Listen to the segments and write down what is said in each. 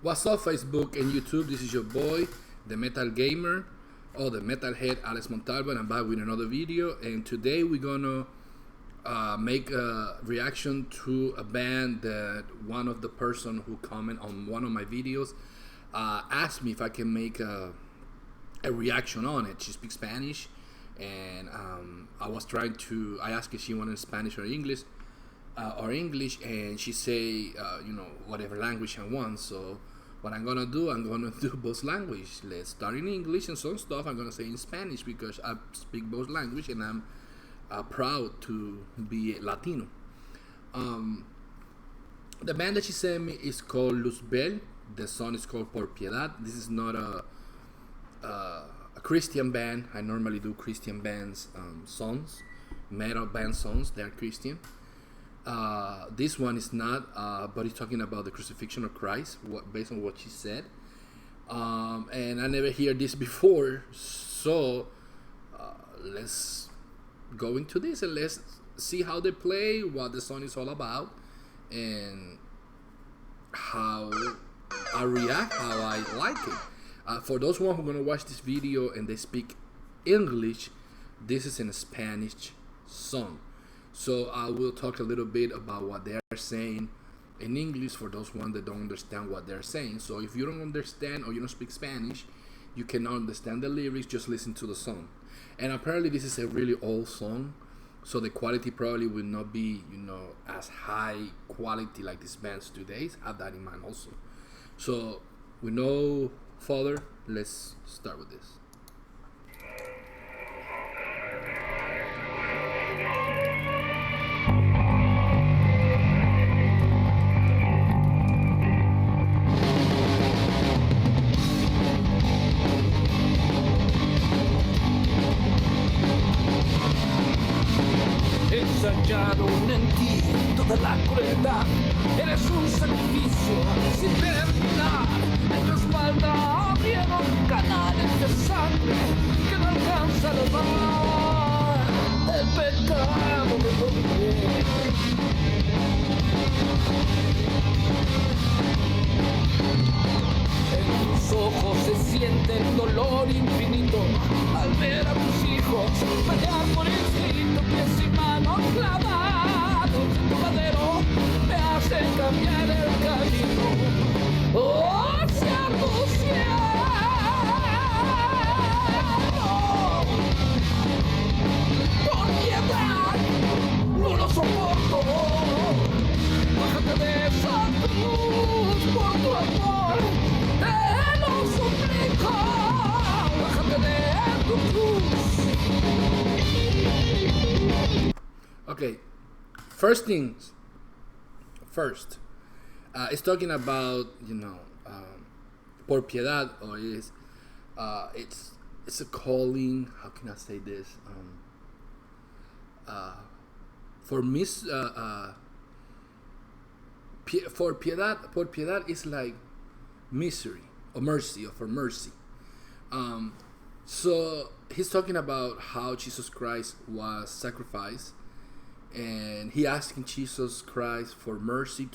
What's up, Facebook and YouTube? This is your boy, the Metal Gamer, or the Metalhead Alex Montalvo, and I'm back with another video. And today we're gonna make a reaction to a band that one of the person who comment on one of my videos asked me if I can make a reaction on it. She speaks Spanish, and I asked if she wanted Spanish or English, and she say, whatever language I want. So what I'm gonna do both language. Let's start in English, and some stuff I'm gonna say in Spanish because I speak both language, and I'm proud to be Latino. The band that she sent me is called Luzbel. The song is called Por Piedad. This is not a Christian band. I normally do Christian bands songs, metal band songs. They're Christian. This one is not, but it's talking about the crucifixion of Christ, based on what she said. And I never heard this before, so let's go into this and let's see how they play, what the song is all about, and how I react, how I like it. For those one who are gonna watch this video and they speak English, this is in a Spanish song. So I will talk a little bit about what they are saying in English for those ones that don't understand what they're saying. So if you don't understand or you don't speak Spanish, you cannot understand the lyrics, just listen to the song. And apparently this is a really old song, so the quality probably will not be, as high quality like these bands today. Have that in mind also. So with no further, let's start with this. Ensayaron en ti toda la crueldad. Eres un sacrificio sin terminar. En tu espalda abrieron canales de sangre que no alcanza a lavar el pecado de dormir. En tus ojos se siente el dolor infinito al ver a tus hijos pelear por instinto, pies y manos clavados en tu madero me hacen cambiar el camino. ¡Oh, cierto cielo! Por piedad, no lo soporto. Bájate de esa cruz por tu amor. Te lo suplico. Bájate de tu cruz. Okay, first things first. It's talking about por piedad, or it's a calling. How can I say this? For piedad is like misery or mercy, or for mercy. So he's talking about how Jesus Christ was sacrificed, and he asking Jesus Christ for mercy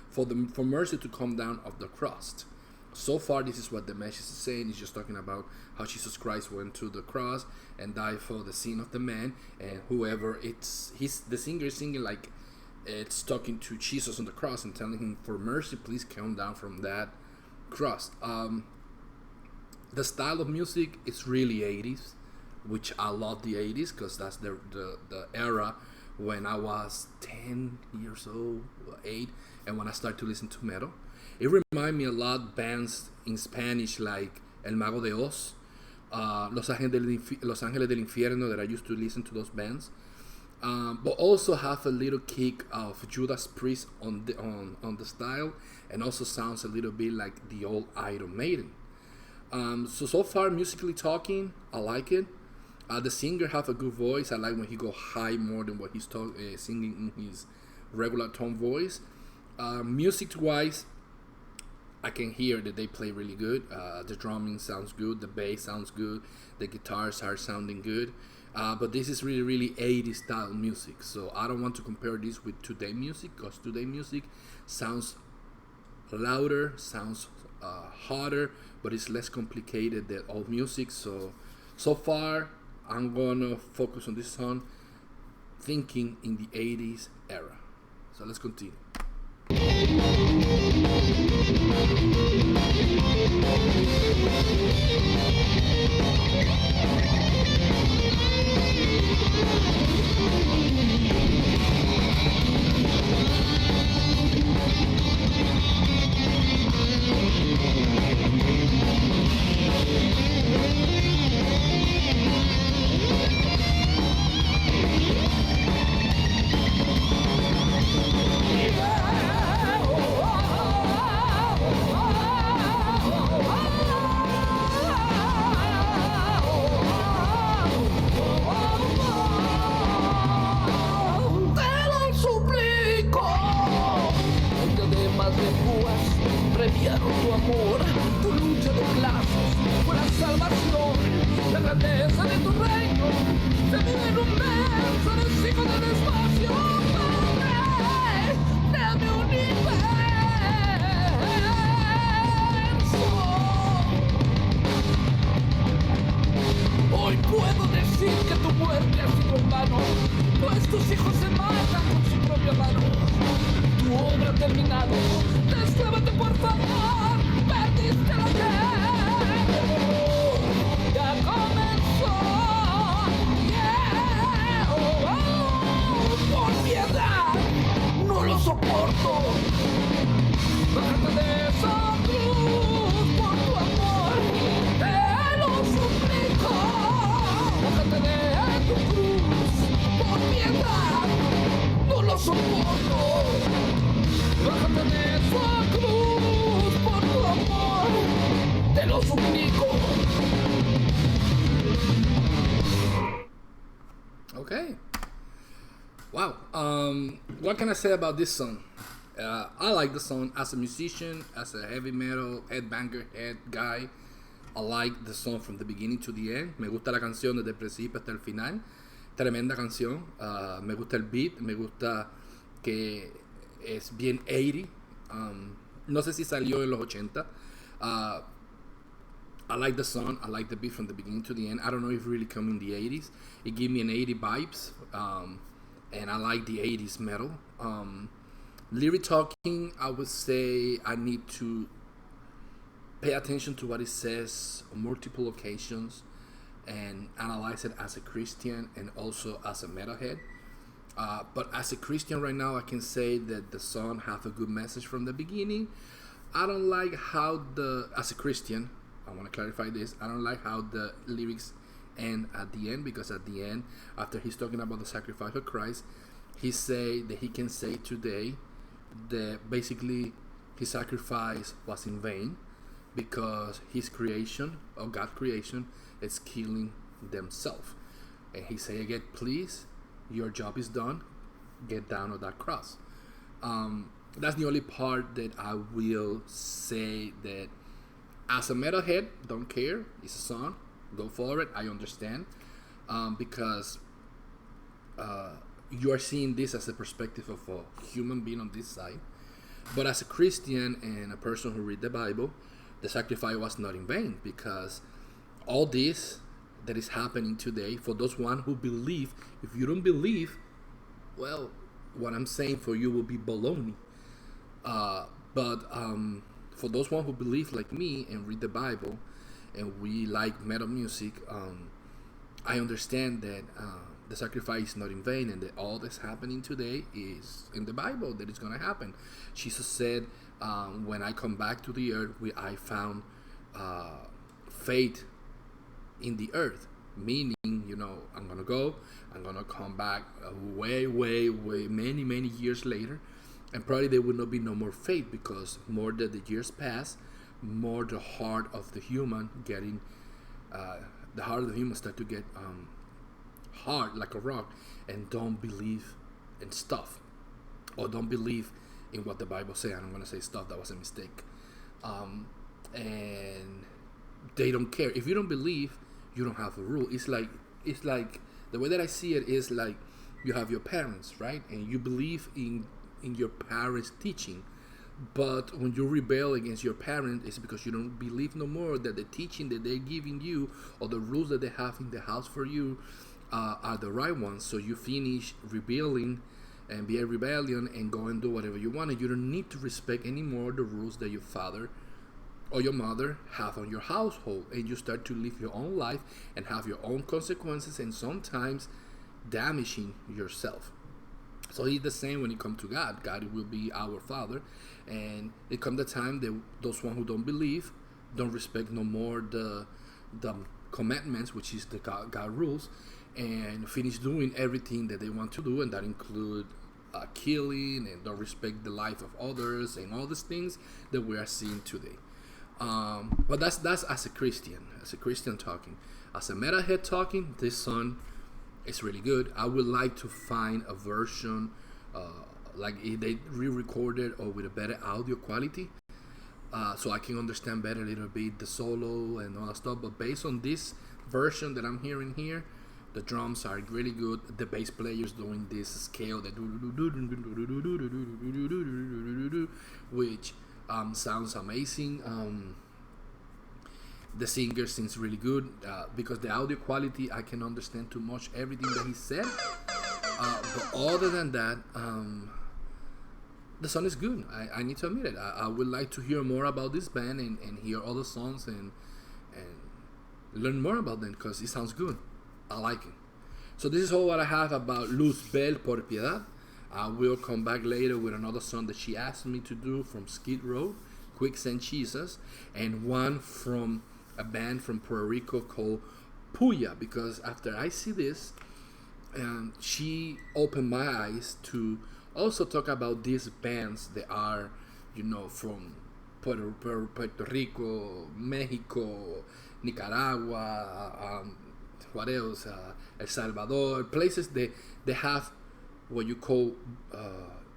for mercy to come down off the cross. So far, this is what the message is saying. He's just talking about how Jesus Christ went to the cross and died for the sin of the man, and whoever the singer is singing like it's talking to Jesus on the cross and telling him for mercy, please come down from that cross. The style of music is really 80s, which I love the 80s because that's the era when I was 10 years old, 8, and when I started to listen to metal. It reminds me a lot of bands in Spanish like El Mago de Oz, Los Ángeles del Infierno, that I used to listen to those bands. But also have a little kick of Judas Priest on the style, and also sounds a little bit like the old Iron Maiden. So far, musically talking, I like it. The singer have a good voice. I like when he go high more than what he's singing in his regular tone voice. Music-wise, I can hear that they play really good. The drumming sounds good. The bass sounds good. The guitars are sounding good. But this is really, really 80s style music. So I don't want to compare this with today music, because today music sounds louder, sounds harder, but it's less complicated than all music. So far, I'm gonna focus on this song, thinking in the 80s era. So let's continue. Premiaron tu amor, tu lucha de clases fue la salvación, la grandeza de tu reino se vive en un verso, eres hijo del espacio, Padre de mi universo. Hoy puedo decir que tu muerte ha sido en vano, pues tus hijos se matan con su propia mano. Tu obra ha terminado, deslávate por favor, perdiste la guerra, ya comenzó, yeah, por piedad, no lo soporto, bájate de esa cruz por tu amor, te lo suplico, bájate de tu cruz por piedad, no lo soporto. Bájate de esa cruz por tu amor, te lo suplico. Okay. Wow. What can I say about this song? I like the song as a musician, as a heavy metal headbanger head guy. I like the song from the beginning to the end. Me gusta la canción desde el principio hasta el final. Tremenda canción. Me gusta el beat. Me gusta que es bien 80. No sé si salió en los 80. I like the song. I like the beat from the beginning to the end. I don't know if it really come in the 80s. It gave me an 80 vibes. And I like the 80s metal. Lyric talking, I would say I need to pay attention to what it says on multiple occasions and analyze it as a Christian and also as a metalhead. But as a Christian right now, I can say that the song have a good message from the beginning. I don't like how as a Christian, I want to clarify this, I don't like how the lyrics end at the end, because at the end, after he's talking about the sacrifice of Christ, he say that he can say today that basically his sacrifice was in vain because his creation, or God's creation, is killing themselves. And he say again, please, your job is done, get down on that cross. That's the only part that I will say that as a metalhead, don't care, it's a song, go for it, I understand, because you are seeing this as a perspective of a human being on this side. But as a Christian and a person who read the Bible, the sacrifice was not in vain, because all this that is happening today, for those one who believe, if you don't believe, well, what I'm saying for you will be baloney. But for those one who believe like me and read the Bible, and we like metal music, I understand that the sacrifice is not in vain, and that all that's happening today is in the Bible, that it's going to happen. Jesus said, when I come back to the earth, I found faith in the earth, meaning, I'm going to go, I'm going to come back way, many years later, and probably there will not be no more faith, because more that the years pass, more the heart of the human start to get hard like a rock, and don't believe in stuff, or don't believe in what the Bible says. I'm going to say stuff, that was a mistake. And they don't care. If you don't believe, you don't have a rule. It's like the way that I see it is like you have your parents, right? And you believe in your parents' teaching. But when you rebel against your parent, it's because you don't believe no more that the teaching that they're giving you or the rules that they have in the house for you are the right ones. So you finish rebelling and be a rebellion and go and do whatever you want. And you don't need to respect anymore the rules that your father or your mother have on your household. And you start to live your own life and have your own consequences and sometimes damaging yourself. So it's the same when it comes to God. God will be our Father, and it comes the time that those one who don't believe, don't respect no more the commandments, which is the God rules, and finish doing everything that they want to do, and that include killing and don't respect the life of others and all these things that we are seeing today. But that's as a Christian talking. As a metalhead talking, this song it's really good. I would like to find a version like if they re-recorded or with a better audio quality, so I can understand better a little bit the solo and all that stuff. But based on this version that I'm hearing here, the drums are really good. The bass players doing this scale that which sounds amazing. The singer sings really good because the audio quality I can understand too much everything that he said, but other than that the song is good. I need to admit it. I would like to hear more about this band and hear other songs and learn more about them because it sounds good. I like it. So this is all what I have about Luzbel Por Piedad. I will come back later with another song that she asked me to do from Skid Row, Quicksand Jesus, and one from a band from Puerto Rico called Puya, because after I see this, she opened my eyes to also talk about these bands that are, from Puerto Rico, Mexico, Nicaragua, what else? El Salvador, places that they have what you call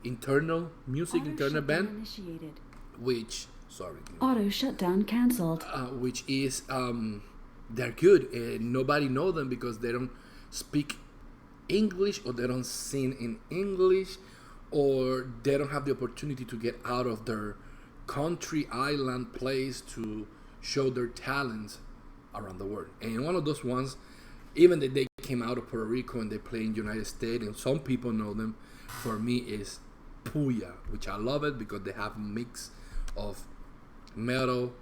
internal music, internal band, initiated. Which auto shutdown cancelled. Which is they're good and nobody know them because they don't speak English or they don't sing in English or they don't have the opportunity to get out of their country island place to show their talents around the world. And one of those ones, even that they came out of Puerto Rico and they play in United States and some people know them, for me is Puya, which I love it because they have a mix of metal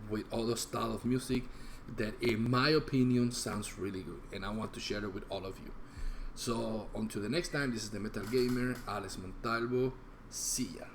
with other style of music that in my opinion sounds really good and I want to share it with all of you. So until the next time, this is the Metal Gamer, Alex Montalvo. See ya.